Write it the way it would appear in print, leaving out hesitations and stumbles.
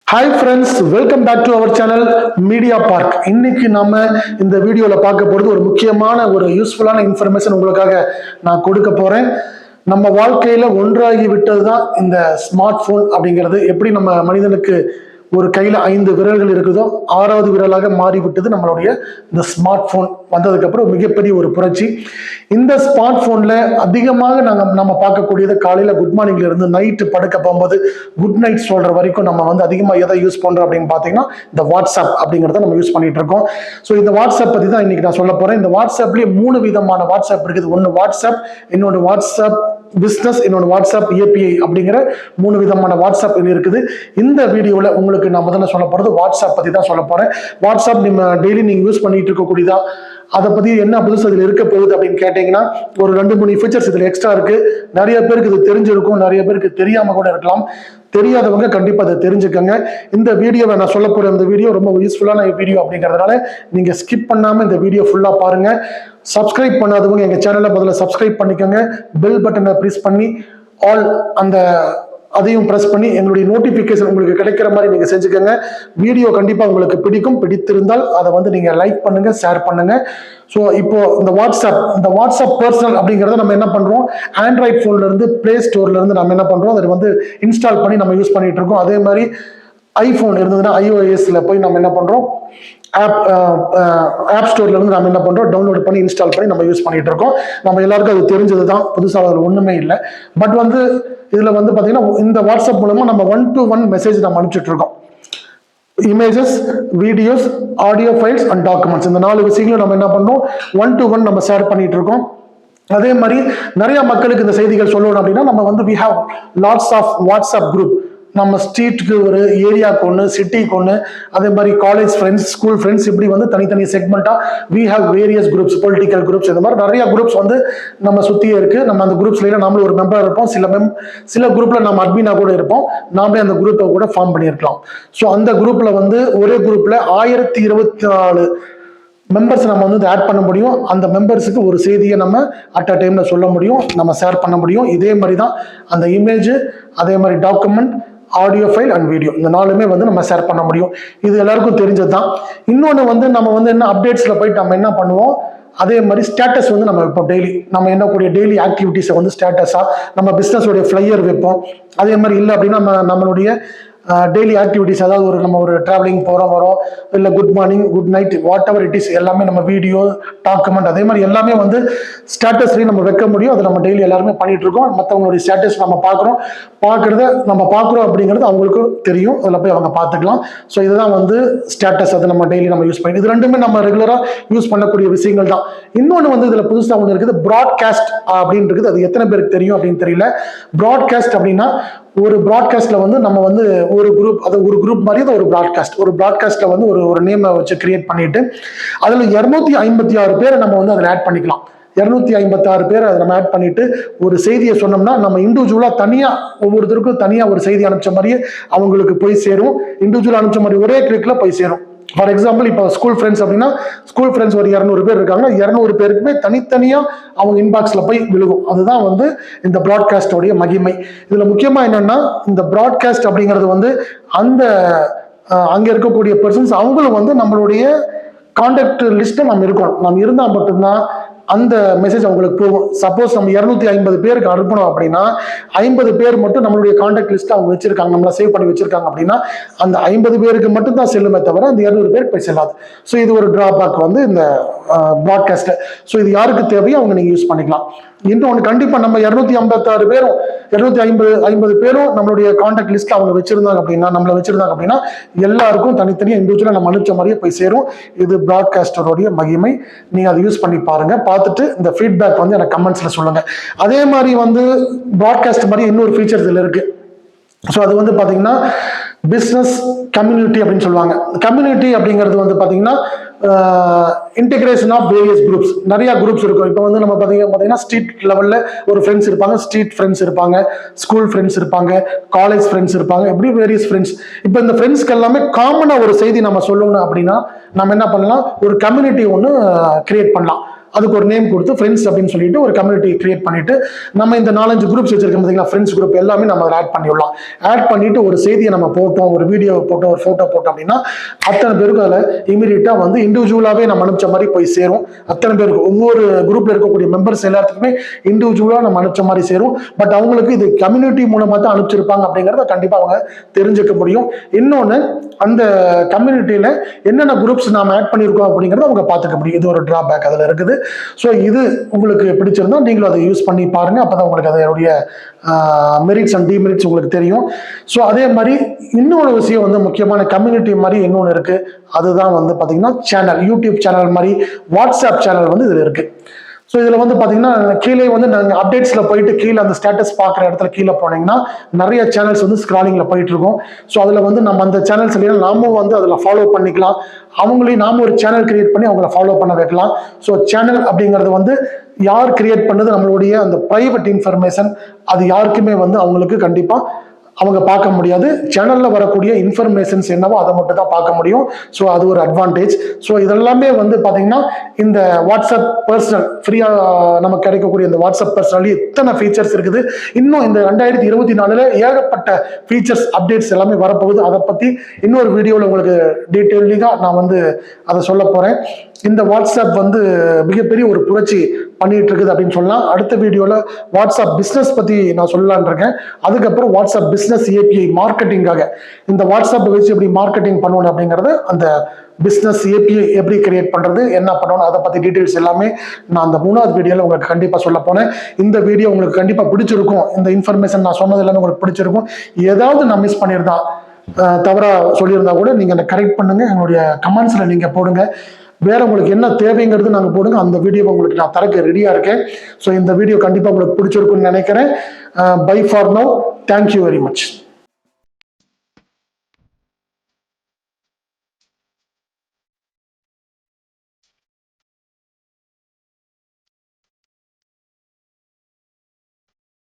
Hi friends, welcome back to our channel Media Park. இன்னைக்கு நம்ம இந்த வீடியோவில் பார்க்க போகிறது ஒரு முக்கியமான ஒரு யூஸ்ஃபுல்லான இன்ஃபர்மேஷன் உங்களுக்காக நான் கொடுக்க போகிறேன். நம்ம வாழ்க்கையில் ஒன்றாகி விட்டது தான் இந்த ஸ்மார்ட் ஃபோன் அப்படிங்கிறது. எப்படி நம்ம மனிதனுக்கு ஒரு கையில் 5 விரல்கள் இருக்குதோ 6வது விரலாக மாறிவிட்டது நம்மளுடைய இந்த ஸ்மார்ட் ஃபோன் வந்ததுக்கப்புறம் மிகப்பெரிய ஒரு புரட்சி. இந்த ஸ்மார்ட் ஃபோனில் அதிகமாக நம்ம பார்க்கக்கூடியது காலையில் குட் மார்னிங்ல இருந்து நைட்டு படுக்க போகும்போது குட் நைட் சொல்கிற வரைக்கும் நம்ம வந்து அதிகமாக எதை யூஸ் பண்ணுறோம் அப்படின்னு பார்த்தீங்கன்னா இந்த வாட்ஸ்அப் அப்படிங்கிறத நம்ம யூஸ் பண்ணிட்டு இருக்கோம். ஸோ இந்த வாட்ஸ்அப் பற்றி தான் இன்னைக்கு நான் சொல்ல போகிறேன். இந்த வாட்ஸ்அப்லேயே 3 விதமான வாட்ஸ்அப் இருக்குது. ஒன்று வாட்ஸ்அப், இன்னொன்று வாட்ஸ்அப் பிஸ்னஸ், இன்னொன்று வாட்ஸ்அப் ஏபிஐ அப்படிங்கிற 3 விதமான வாட்ஸ்அப் இருக்குது. இந்த வீடியோவில் உங்களுக்கு நான் முதல்ல சொல்ல போகிறது வாட்ஸ்அப் பற்றி தான் சொல்ல போகிறேன். வாட்ஸ்அப் நம்ம டெய்லி நீங்கள் யூஸ் பண்ணிட்டு இருக்கக்கூடியதா, அதை பற்றி என்ன புதுசு அதில் இருக்க போகுது அப்படின்னு கேட்டிங்கன்னா ஒரு 2-3 ஃபீச்சர்ஸ் இதில் எக்ஸ்ட்ரா இருக்குது. நிறைய பேருக்கு இது தெரிஞ்சிருக்கும், நிறைய பேருக்கு தெரியாமல் கூட இருக்கலாம். தெரியாதவங்க கண்டிப்பாக அதை தெரிஞ்சுக்கங்க. இந்த வீடியோவை நான் சொல்ல போகிற இந்த வீடியோ ரொம்ப யூஸ்ஃபுல்லான வீடியோ அப்படிங்கிறதுனால நீங்கள் ஸ்கிப் பண்ணாமல் இந்த வீடியோ ஃபுல்லாக பாருங்கள். சப்ஸ்கிரைப் பண்ணாதவங்க எங்கள் சேனலை முதல்ல சப்ஸ்கிரைப் பண்ணிக்கோங்க. பெல் பட்டனை ப்ரெஸ் பண்ணி ஆல் அதையும் ப்ரெஸ் பண்ணி எங்களுடைய நோட்டிஃபிகேஷன் உங்களுக்கு கிடைக்கிற மாதிரி நீங்கள் செஞ்சுக்கோங்க. வீடியோ கண்டிப்பாக உங்களுக்கு பிடித்திருந்தால் அதை வந்து நீங்கள் லைக் பண்ணுங்க, ஷேர் பண்ணுங்க. ஸோ இப்போ இந்த வாட்ஸ்அப் பர்சனல் அப்படிங்கிறத நம்ம என்ன பண்ணுறோம், ஆண்ட்ராய்ட் ஃபோன்ல இருந்து பிளே ஸ்டோர்ல இருந்து நம்ம என்ன பண்ணுறோம், அதை வந்து இன்ஸ்டால் பண்ணி நம்ம யூஸ் பண்ணிட்டு இருக்கோம். அதே மாதிரி ஐஃபோன் இருந்ததுன்னா iOSல போய் நம்ம என்ன பண்ணுறோம், ஆப் ஸ்டோர்ல இருந்து நம்ம என்ன பண்றோம், டவுன்லோட் பண்ணி இன்ஸ்டால் பண்ணி நம்ம யூஸ் பண்ணிட்டு இருக்கோம். நம்ம எல்லாருக்கும் அது தெரிஞ்சது தான், புதுசாக அதில் ஒண்ணுமே இல்லை. பட் வந்து இதுல வந்து பாத்தீங்கன்னா இந்த வாட்ஸ்அப் மூலமா நம்ம 1-to-1 மெசேஜ் நம்ம அனுப்பிச்சிட்டு இருக்கோம். Images, videos, audio files and documents, இந்த 4 விஷயங்களும் நம்ம என்ன பண்றோம், 1-to-1 நம்ம ஷேர் பண்ணிட்டு இருக்கோம். அதே மாதிரி நிறைய மக்களுக்கு இந்த செய்திகள் சொல்லணும் அப்படின்னா நம்ம வந்து we have lots of WhatsApp group. நம்ம ஸ்ட்ரீட்டுக்கு ஒரு, ஏரியாவுக்கு ஒன்று, சிட்டிக்கு ஒன்று, அதே மாதிரி காலேஜ் ஃப்ரெண்ட்ஸ், ஸ்கூல் ஃப்ரெண்ட்ஸ், இப்படி வந்து தனித்தனி செக்மெண்ட்டாக we have various groups, political groups, இந்த மாதிரி நிறைய குரூப்ஸ் வந்து நம்ம சுற்றியே இருக்குது. நம்ம அந்த குரூப்ஸ்ல நம்மளும் ஒரு மெம்பர் இருப்போம். சில குரூப்பில் நம்ம அட்மினாக கூட இருப்போம். நாமளே அந்த குரூப்பை கூட ஃபார்ம் பண்ணியிருக்கலாம். ஸோ அந்த குரூப்பில் வந்து ஒரே குரூப்பில் 1024 மெம்பர்ஸ் நம்ம வந்து ஆட் பண்ண முடியும். அந்த மெம்பர்ஸுக்கு ஒரு செய்தியை நம்ம அட் அ டைம்ல சொல்ல முடியும், நம்ம ஷேர் பண்ண முடியும். இதே மாதிரி தான் அந்த இமேஜ், அதே மாதிரி document, audio file and video, இந்த 4மே வந்து நம்ம ஷேர் பண்ண முடியும். இது எல்லாருக்கும் தெரிஞ்சது தான். இன்னொன்று வந்து நம்ம வந்து என்ன அப்டேட்ஸ்ல போயிட்டு நம்ம என்ன பண்ணுவோம், அதே மாதிரி ஸ்டேட்டஸ் வந்து நம்ம இப்போ டெய்லி நம்ம என்னக்கூடிய டெய்லி ஆக்டிவிட்டிஸை வந்து ஸ்டேட்டஸாக நம்ம பிஸ்னஸோடைய ஃப்ளையர் வைப்போம். அதே மாதிரி இல்லை அப்படின்னா நம்மளுடைய டெய்லி ஆக்டிவிட்டிஸ், அதாவது நம்ம ஒரு டிராவலிங் போகிறோம் வரோம், இல்லை good morning, good night, what ever it is, எல்லாமே நம்ம வீடியோ, டாக்குமெண்ட், அதே மாதிரி எல்லாமே வந்து ஸ்டேட்டஸ்லேயும் நம்ம வைக்க முடியும். அதை நம்ம டெய்லி எல்லாருமே பண்ணிட்டு இருக்கோம். மற்றவங்களுடைய ஸ்டேட்டஸ் நம்ம பார்க்குறோம் அப்படிங்கிறது அவங்களுக்கும் தெரியும். அதில் போய் அவங்க பார்த்துக்கலாம். ஸோ இதுதான் வந்து ஸ்டேட்டஸ், அதை நம்ம டெய்லி நம்ம யூஸ் பண்ணி, இது 2மே நம்ம ரெகுலராக யூஸ் பண்ணக்கூடிய விஷயங்கள் தான். இன்னொன்று வந்து இதில் புதுசாக ஒன்று இருக்குது, ப்ராட்காஸ்ட் அப்படின்னு இருக்குது. அது எத்தனை பேருக்கு தெரியும் அப்படின்னு தெரியல. ப்ராட்காஸ்ட் அப்படின்னா ஒரு ப்ராட்காஸ்ட்ல வந்து நம்ம வந்து ஒரு குரூப் மாதிரி தான் ஒரு ப்ராட்காஸ்ட்ல வந்து ஒரு நேமை வச்சு கிரியேட் பண்ணிட்டு அதுல 256 பேரை நம்ம வந்து அதில் ஆட் பண்ணிக்கலாம். 256 பேரை அதை நம்ம ஆட் பண்ணிட்டு ஒரு செய்தியை சொன்னோம்னா நம்ம இண்டிவிஜுவலா தனியா ஒவ்வொருத்தருக்கும் தனியா ஒரு செய்தி அனுப்பிச்ச மாதிரியே அவங்களுக்கு போய் சேரும். இண்டிவிஜுவலா அனுப்பிச்ச மாதிரி ஒரே கிளிக்ல போய் சேரும். ஃபார் எக்ஸாம்பிள் இப்போ ஸ்கூல் ஃப்ரெண்ட்ஸ் அப்படின்னா ஸ்கூல் ஃப்ரெண்ட்ஸ் ஒரு 200 பேர் இருக்காங்க. 200 பேருக்குமே தனித்தனியா அவங்க இன்பாக்ஸ்ல போய் விழுகும். அதுதான் வந்து இந்த ப்ராட்காஸ்டோடைய மகிமை. இதுல முக்கியமா என்னன்னா இந்த ப்ராட்காஸ்ட் அப்படிங்கிறது வந்து அங்க இருக்கக்கூடிய பர்சன்ஸ் அவங்களும் வந்து நம்மளுடைய கான்டாக்ட் லிஸ்ட்ல நம்ம இருக்கணும். நம்ம இருந்தா மட்டும்தான் அந்த மெசேஜ் அவங்களுக்கு போகும். சப்போஸ் நம்ம 250 பேருக்கு அனுப்பணும் அப்படின்னா 50 பேர் மட்டும் நம்மளுடைய கான்டாக்ட் லிஸ்ட் அவங்க வச்சிருக்காங்க, நம்மள சேவ் பண்ணி வச்சிருக்காங்க அப்படின்னா அந்த 50 பேருக்கு மட்டும் தான் செல்லுமே தவிர அந்த 200 பேருக்கு போய் செல்லாது. ஸோ இது ஒரு டிராபேக் வந்து இந்த ப்ராட்காஸ்ட். ஸோ இது யாருக்கு தேவையோ அவங்க நீங்க யூஸ் பண்ணிக்கலாம். இன்னொன்று கண்டிப்பா நம்ம 256 பேரும் 250 பேரும் நம்மளுடைய கான்டாக்ட் லிஸ்ட்ல அவங்க வச்சிருந்தாங்க அப்படின்னா எல்லாருக்கும் தனித்தனியாக இண்டிவிஜுவலா நம்ம அனுப்பிச்ச மாதிரியே போய் சேரும். இது ப்ராட்காஸ்டருடைய மகிமை. நீங்க அதை யூஸ் பண்ணி பாருங்க. பார்த்துட்டு இந்த ஃபீட்பேக் வந்து எனக்கு கமெண்ட்ஸ்ல சொல்லுங்க. அதே மாதிரி வந்து ப்ராட்காஸ்ட் மாதிரி இன்னொரு ஃபீச்சர் இதுல இருக்கு. ஸோ அது வந்து பாத்தீங்கன்னா பிஸ்னஸ் கம்யூனிட்டி அப்படின்னு சொல்லுவாங்க. கம்யூனிட்டி அப்படிங்கிறது வந்து பாத்தீங்கன்னா இன்டெகிரேஷன் ஆஃப் வேரியஸ் குரூப்ஸ், நிறைய குரூப்ஸ் இருக்கும். இப்போ வந்து நம்ம பார்த்தீங்கன்னா ஸ்ட்ரீட் லெவலில் ஒரு ஃப்ரெண்ட்ஸ் இருப்பாங்க, ஸ்ட்ரீட் ஃப்ரெண்ட்ஸ் இருப்பாங்க, ஸ்கூல் ஃப்ரெண்ட்ஸ் இருப்பாங்க, காலேஜ் ஃப்ரெண்ட்ஸ் இருப்பாங்க, எப்படி வேரியஸ் ஃப்ரெண்ட்ஸ். இப்போ இந்த ஃப்ரெண்ட்ஸ்க்கு எல்லாமே காமனாக ஒரு செய்தி நம்ம சொல்லணும் அப்படின்னா நம்ம என்ன பண்ணலாம், ஒரு கம்யூனிட்டி ஒன்று கிரியேட் பண்ணலாம். அதுக்கு ஒரு நேம் கொடுத்து ஃப்ரெண்ட்ஸ் அப்படின்னு சொல்லிட்டு ஒரு கம்யூனிட்டி கிரியேட் பண்ணிட்டு நம்ம இந்த 4-5 குரூப்ஸ் வச்சிருக்கோம் பார்த்தீங்களா, ஃப்ரெண்ட்ஸ் குரூப் எல்லாமே நம்ம ஆட் பண்ணிடலாம். ஆட் பண்ணிட்டு ஒரு செய்தியை நம்ம போட்டோம், ஒரு வீடியோ போட்டோம், ஒரு போட்டோ போட்டோம் அப்படின்னா அத்தனை பேருக்கு அதில் இமீடியட்டா வந்து இண்டிவிஜுவலாவே நம்ம அனுப்பிச்ச மாதிரி போய் சேரும். அத்தனை பேருக்கு ஒவ்வொரு குரூப்ல இருக்கக்கூடிய மெம்பர்ஸ் எல்லாத்துக்குமே இண்டிவிஜுவலா நம்ம அனுப்பிச்ச மாதிரி சேரும். பட் அவங்களுக்கு இது கம்யூனிட்டி மூலமா தான் அனுப்பிச்சிருப்பாங்க அப்படிங்கறத கண்டிப்பா அவங்க தெரிஞ்சுக்க முடியும். இன்னொன்னு, அந்த கம்யூனிட்டியில என்னென்ன குரூப்ஸ் நாம ஆட் பண்ணியிருக்கோம் அப்படிங்கறத அவங்க பார்த்துக்க முடியும். இது ஒரு டிராபேக் அதுல இருக்குது. ஸோ இது உங்களுக்கு பிடிச்சிருந்தா நீங்களும் அதை யூஸ் பண்ணி பாருங்க. அப்பதான் உங்களுக்கு அதனுடைய மெரிட்ஸ் அண்ட் டிமெரிட்ஸ் உங்களுக்கு தெரியும். ஸோ அதே மாதிரி இன்னொரு விஷயம் வந்து முக்கியமான கம்யூனிட்டி மாதிரி இன்னொன்று இருக்கு. அதுதான் வந்து பாத்தீங்கன்னா சேனல், யூடியூப் சேனல் மாதிரி வாட்ஸ்அப் சேனல் வந்து இதுல இருக்கு. ஸோ இதில் வந்து பார்த்தீங்கன்னா கீழே வந்து நாங்கள் அப்டேட்ஸில் போயிட்டு கீழே அந்த ஸ்டேட்டஸ் பார்க்குற இடத்துல கீழே போனீங்கன்னா நிறைய சேனல்ஸ் வந்து ஸ்க்ராலிங்கில் போயிட்டு இருக்கும். ஸோ அதில் வந்து நம்ம அந்த சேனல்ஸ் இல்லைன்னா நாமும் வந்து அதில் ஃபாலோ பண்ணிக்கலாம். அவங்களையும் நாம ஒரு சேனல் கிரியேட் பண்ணி அவங்கள ஃபாலோ பண்ண வைக்கலாம். ஸோ சேனல் அப்படிங்கிறது வந்து யார் கிரியேட் பண்ணது, நம்மளுடைய அந்த ப்ரைவேட் இன்ஃபர்மேஷன் அது யாருக்குமே வந்து அவங்களுக்கு கண்டிப்பாக அவங்க பார்க்க முடியாது. சேனல்ல வரக்கூடிய இன்ஃபர்மேஷன்ஸ் என்னவோ அதை மட்டும் தான் பார்க்க முடியும். ஸோ அது ஒரு அட்வான்டேஜ். ஸோ இதெல்லாமே வந்து பார்த்தீங்கன்னா இந்த வாட்ஸ்அப் பர்சனல் ஃப்ரீயா நமக்கு கிடைக்கக்கூடிய இந்த வாட்ஸ்அப் பர்சனலி எத்தனை ஃபீச்சர்ஸ் இருக்குது. இன்னும் இந்த 2024 ஏகப்பட்ட ஃபீச்சர்ஸ் அப்டேட்ஸ் எல்லாமே வரப்போகுது. அதை பத்தி இன்னொரு வீடியோவில் உங்களுக்கு டீட்டெயிலிங்கா நான் வந்து அதை சொல்ல போறேன். இந்த வாட்ஸ்அப் வந்து மிகப்பெரிய ஒரு புரட்சி பண்ணிட்டு இருக்குது அப்படின்னு சொல்லலாம். அடுத்த வீடியோல வாட்ஸ்அப் பிசினஸ் பத்தி நான் சொல்லலான் இருக்கேன். அதுக்கப்புறம் வாட்ஸ்அப் பிசினஸ் ஏபிஐ மார்க்கெட்டிங்காக இந்த வாட்ஸ்அப் வச்சு எப்படி மார்க்கெட்டிங் பண்ணணும் அப்படிங்கறது, அந்த பிசினஸ் ஏபிஐ எப்படி கிரியேட் பண்றது, என்ன பண்ணணும், அதை பத்தி டீடைல்ஸ் எல்லாமே நான் அந்த 3வது வீடியோல உங்களுக்கு கண்டிப்பா சொல்ல போனேன். இந்த வீடியோ உங்களுக்கு கண்டிப்பா பிடிச்சிருக்கும். இந்த இன்ஃபர்மேஷன் நான் சொன்னது எல்லாமே உங்களுக்கு பிடிச்சிருக்கும். ஏதாவது நான் மிஸ் பண்ணியிருந்தா, தவறா சொல்லியிருந்தா கூட நீங்க அதை கரெக்ட் பண்ணுங்க. என்னுடைய கமெண்ட்ஸ்ல நீங்க போடுங்க. வேற உங்களுக்கு என்ன தேவைங்கிறது நாங்க போடுங்க. அந்த வீடியோ உங்களுக்கு நான் தரக்கு ரெடியா இருக்கேன். ஸோ இந்த வீடியோ கண்டிப்பா உங்களுக்கு பிடிச்சிருக்கும்னு நினைக்கிறேன். Bye for now. Thank you very much.